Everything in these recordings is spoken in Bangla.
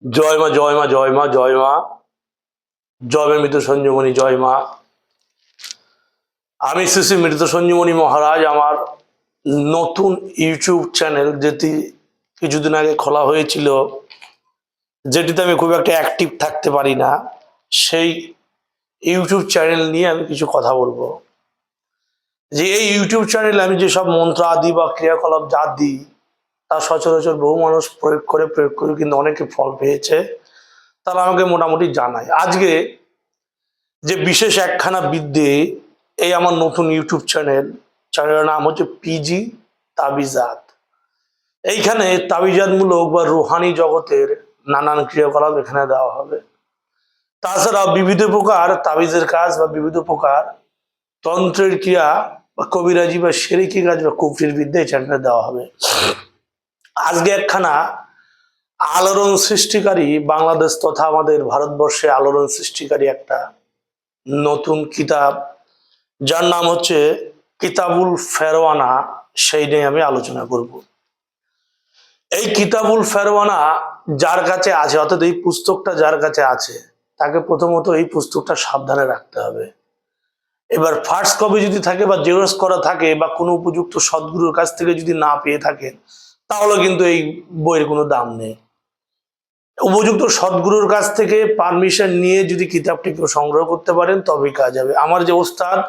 জয় মা জয় মা জয় মা জয় মা জয় মা মৃত সঞ্জীবনী জয় মা। আমি শ্রী শ্রী মৃত সঞ্জীবনী মহারাজ আমার নতুন ইউটিউব চ্যানেল যেটি কিছুদিন আগে খোলা হয়েছিল, যেটিতে আমি খুব একটা অ্যাক্টিভ থাকতে পারি না, সেই ইউটিউব চ্যানেল নিয়ে আমি কিছু কথা বলবো। যে এই ইউটিউব চ্যানেলে আমি যেসব মন্ত্র আদি বা ক্রিয়াকলাপ যা দিই তা সচরাচর বহু মানুষ প্রয়োগ করে কিন্তু অনেকে ফল পেয়েছে, তারা আমাকে মোটামুটি জানায়। আজকে যে বিশেষ একখানা বিদ্যে, এই আমার নতুন ইউটিউব চ্যানেলের নাম হচ্ছে পিজি তাবিজাত। এইখানে তাবিজাতমূলক বা রুহানি জগতের নানান ক্রিয়াকলাপ এখানে দেওয়া হবে। তাছাড়া বিবিধ প্রকার তাবিজের কাজ বা বিবিধ প্রকার তন্ত্রের ক্রিয়া বা কবিরাজি বা সেরেকি কাজ বা কুফরির বিদ্যা এই চ্যানেলে দেওয়া হবে। আজকে একখানা আলোড়ন সৃষ্টিকারী, বাংলাদেশ তথা আমাদের ভারতবর্ষে আলোড়ন সৃষ্টিকারী একটা নতুন কিতাব, যার নাম হচ্ছে কিতাবুল ফেরওয়ানা, সেই নিয়ে আমি আলোচনা করব। এই কিতাবুল ফেরওয়ানা যার কাছে আছে, অর্থাৎ এই পুস্তকটা যার কাছে আছে, তাকে প্রথমত এই পুস্তকটা সাবধানে রাখতে হবে। এবার ফার্স্ট কপি যদি থাকে বা জেরক্স করা থাকে বা কোনো উপযুক্ত সদ্গুরুর কাছ থেকে যদি না পেয়ে থাকেন, তাহলে কিন্তু এই বইয়ের কোনো দাম নেই। উপযুক্ত সদ্গুরুর কাছ থেকে পারমিশন নিয়ে যদি কিতাবটি কেউ সংগ্রহ করতে পারেন তবেই কাজ হবে। আমার যে ওস্তাদ,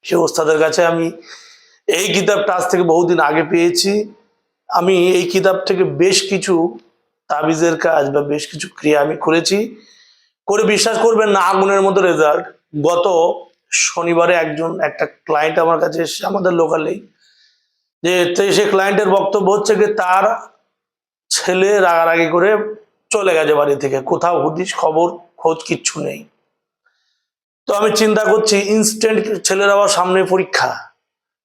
সে ওস্তাদের কাছে আমি এই কিতাবটা আজ থেকে বহুদিন আগে পেয়েছি। আমি এই কিতাব থেকে বেশ কিছু তাবিজের কাজ বা বেশ কিছু ক্রিয়া আমি করেছি, করে বিশ্বাস করবেন না, আগুনের মতো রেজাল্ট। গত শনিবারে একটা ক্লায়েন্ট আমার কাছে এসে, আমাদের লোকালেই, যে সে ক্লায়েন্টের বক্তব্য হচ্ছে যে তার ছেলে রাগারাগি করে চলে গেছে বাড়ি থেকে, কোথাও হুদিস খবর খোঁজ কিচ্ছু নেই। তো আমি চিন্তা করছি, ইনস্ট্যান্ট ছেলের আবার সামনে পরীক্ষা,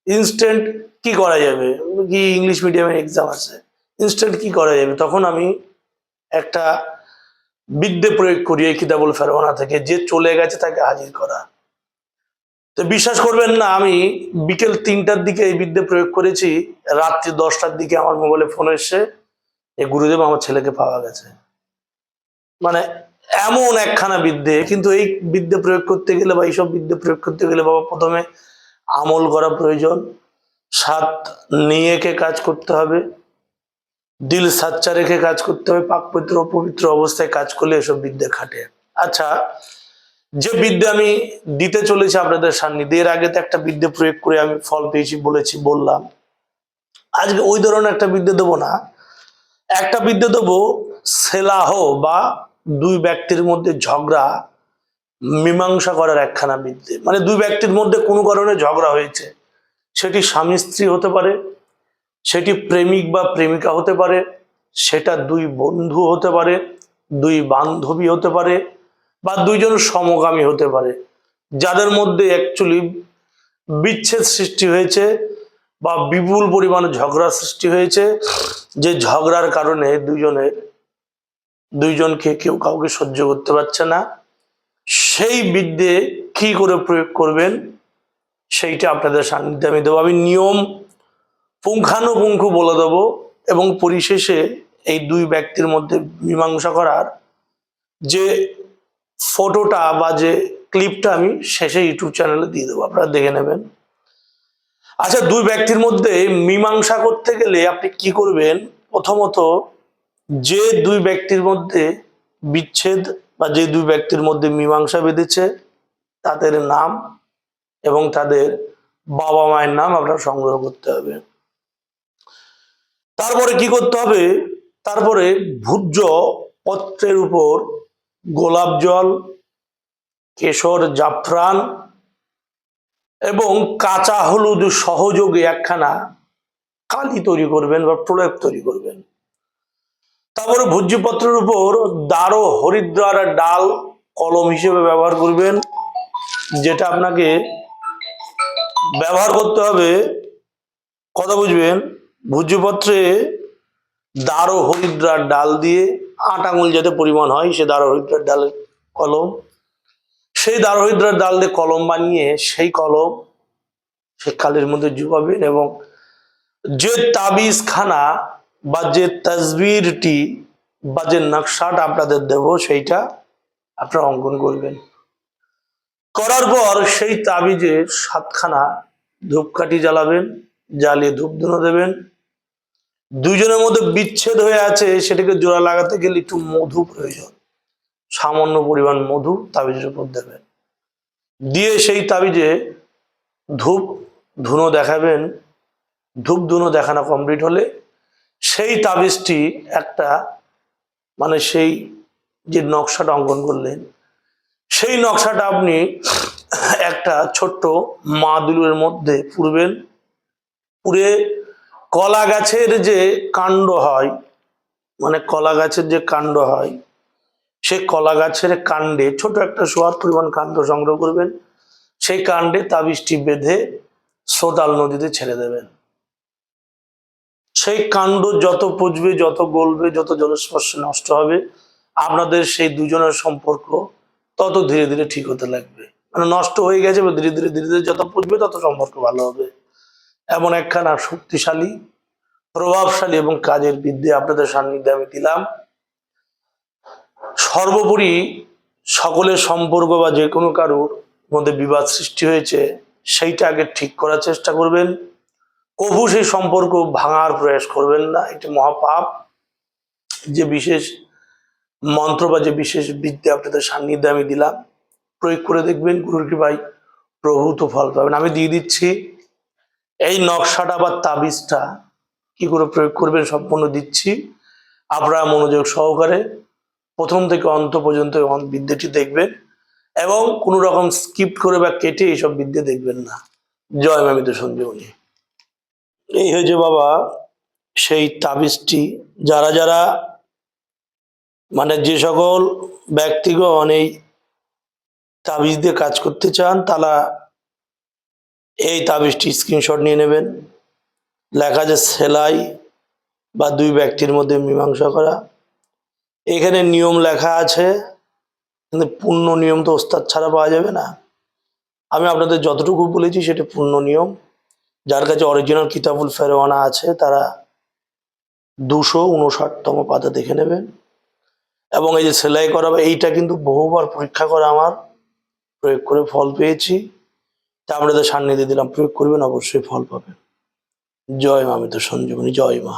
ইনস্ট্যান্ট কি করা যাবে, কি ইংলিশ মিডিয়ামের এক্সাম আছে, ইনস্ট্যান্ট কি করা যাবে। তখন আমি একটা বিদ্যে প্রয়োগ করি এই কিতাবুল ফেরওয়ানা থেকে, যে চলে গেছে তাকে হাজির করা। তো বিশ্বাস করবেন না, আমি বিকেল 3টার দিকে এই বিদ্যে প্রয়োগ করেছি, রাত্রি 10টার দিকে আমার মোবাইলে ফোন এসছে, এই গুরুদেব আমার ছেলেকে পাওয়া গেছে। মানে এমন একখানা বিদ্যে। কিন্তু এই বিদ্যে প্রয়োগ করতে গেলে বা এইসব বিদ্যে প্রয়োগ করতে গেলে বাবা প্রথমে আমল করা প্রয়োজন, 7 নিয়েকে কাজ করতে হবে, দিল সাচ্চা রেখে কাজ করতে হবে, পাক পবিত্র অবস্থায় কাজ করলে এসব বিদ্যে খাটে। আচ্ছা, যে বিদ্যে আমি দিতে চলেছি আপনাদের সান্নিধ্যে, এর আগে তো একটা বিদ্যে প্রয়োগ করে আমি ফল পেয়েছি বললাম। আজকে ওই ধরনের একটা বিদ্যে দেবো না, একটা বিদ্যে দেবো সেলাহ বা দুই ব্যক্তির মধ্যে ঝগড়া মীমাংসা করার একখানা বিদ্যে। মানে দুই ব্যক্তির মধ্যে কোনো কারণে ঝগড়া হয়েছে, সেটি স্বামী স্ত্রী হতে পারে, সেটি প্রেমিক বা প্রেমিকা হতে পারে, সেটা দুই বন্ধু হতে পারে, দুই বান্ধবী হতে পারে, বা দুইজন সমকামী হতে পারে, যাদের মধ্যে অ্যাকচুয়ালি বিচ্ছেদ সৃষ্টি হয়েছে বা বিপুল পরিমাণে ঝগড়া সৃষ্টি হয়েছে, যে ঝগড়ার কারণে দুইজনকে কেউ কাউকে সহ্য করতে পারছে না। সেই বিদ্যে কি করে প্রয়োগ করবেন সেইটা আপনাদের সান্নিধ্যে আমি দেবো। আমি নিয়ম পুঙ্খানুপুঙ্খ বলে দেবো, এবং পরিশেষে এই দুই ব্যক্তির মধ্যে মীমাংসা করার যে ফটোটা বা যে ক্লিপটা আমি শেষে ইউটিউব চ্যানেলে দিয়ে দেবো, আপনারা দেখে নেবেন। আচ্ছা, দুই ব্যক্তির মধ্যে মীমাংসা করতে গেলে আপনি কি করবেন? প্রথমত, যে দুই ব্যক্তির মধ্যে বিচ্ছেদ বা যে দুই ব্যক্তির মধ্যে মীমাংসা বেঁধেছে তাদের নাম এবং তাদের বাবা মায়ের নাম আপনার সংগ্রহ করতে হবে। তারপরে কি করতে হবে? তারপরে ভূর্য পত্রের উপর গোলাপ জল, কেশর, জাফরান এবং কাঁচা হলুদ সহযোগে একখানা কালি তৈরি করবেন বা প্রলেপ তৈরি করবেন। তারপরে ভূর্যপত্রের উপর দারো হরিদ্রার ডাল কলম হিসেবে ব্যবহার করবেন, যেটা আপনাকে ব্যবহার করতে হবে, কথা বুঝবেন, ভূর্যপত্রে দারো হরিদ্রার ডাল দিয়ে 8 আঙুল যাতে পরিমাণ হয় সে দারো হরিদ্রার ডালের কলম, সেই দারো হরিদ্রার ডাল দিয়ে কলম বানিয়ে সেই কলম সে কালির মধ্যে জুবাবেন, এবং যে তাবিজ খানা বা যে তসবিরটি বা যে নকশাটা আপনাদের দেব সেইটা আপনারা অঙ্কন করবেন। করার পর সেই তাবিজে 7খানা ধূপকাঠি জ্বালাবেন, জ্বালিয়ে ধূপ ধুনো দেবেন। দুইজনের মধ্যে বিচ্ছেদ হয়ে আছে, সেটাকে জোড়া লাগাতে গেলে একটু মধু প্রয়োজন। সামান্য পরিমাণ মধু তাবিজের উপর দেবেন, দিয়ে সেই তাবিজে ধূপ ধুনো দেখাবেন। ধূপ ধুনো দেখানো কমপ্লিট হলে সেই তাবিজটি একটা মানে সেই যে নকশাটা অঙ্কন করলেন সেই নকশাটা আপনি একটা ছোট্ট মাদুরের মধ্যে পুরবেন। পুরে কলা গাছের যে কাণ্ড হয়, মানে কলা গাছের যে কাণ্ড হয়, সেই কলা গাছের কাণ্ডে ছোট একটা সোয়ার পরিমাণ কাণ্ড সংগ্রহ করবেন। সেই কাণ্ডে তাবিজটি বেঁধে সোদাল নদীতে ছেড়ে দেবেন। সেই কাণ্ড যত পচবে, যত গলবে, যত জলস্পর্শে নষ্ট হবে, আপনাদের সেই দুজনের সম্পর্ক তত ধীরে ধীরে ঠিক হতে লাগবে। মানে নষ্ট হয়ে গেছে, ধীরে ধীরে ধীরে ধীরে যত পচবে তত সম্পর্ক ভালো হবে। এমন একখানা শক্তিশালী, প্রভাবশালী এবং কাজের বিদ্যে আপনাদের সান্নিধ্যে আমি দিলাম। সর্বোপরি সকলের সম্পর্ক বা যে কোনো কারোর মধ্যে বিবাদ সৃষ্টি হয়েছে সেইটা আগে ঠিক করার চেষ্টা করবেন। কভু সেই সম্পর্ক ভাঙার প্রয়াস করবেন না, এটি মহাপাপ। যে বিশেষ মন্ত্র বা যে বিশেষ বিদ্যা আপনাদের সান্নিধ্যে আমি দিলাম, প্রয়োগ করে দেখবেন, গুরুর কৃপায় প্রভূত ফল পাবেন। আমি দিয়ে দিচ্ছি এই নকশাটা বা তাবিজটা কি করে প্রয়োগ করবেন সম্পূর্ণ দিচ্ছি। আপনারা মনোযোগ সহকারে প্রথম থেকে অন্ত পর্যন্ত বিদ্যাটি দেখবেন এবং কোনো রকম স্কিপ করে বা কেটে এইসব বিদ্যা দেখবেন না। জয় মা মৃত্যু সঞ্জীবনী। এই হয়েছে বাবা সেই তাবিজটি। যারা যারা মানে যে সকল ব্যক্তিগণ এই তাবিজ দিয়ে কাজ করতে চান তারা এই তাবিজটি স্ক্রিনশট নিয়ে নেবেন। লেখা আছে সেলাই বা দুই ব্যক্তির মধ্যে মীমাংসা করা। এখানে নিয়ম লেখা আছে, কিন্তু পূর্ণ নিয়ম তো ওস্তাদ ছাড়া পাওয়া যাবে না। আমি আপনাদের যতটুকু বলেছি সেটা পূর্ণ নিয়ম। যার কাছে অরিজিনাল কিতাবুল ফেরওয়ানা আছে তারা 259তম পাতা দেখে নেবেন। এবং এই যে সেলাই করা, এইটা কিন্তু বহুবার পরীক্ষা করা, আমার প্রয়োগ করে ফল পেয়েছি, তা আপনাদের সান্নিধ্যে দিলাম। প্রয়োগ করবেন, অবশ্যই ফল পাবেন। জয় মা মৃত্যু সঞ্জীবনী। জয় মা।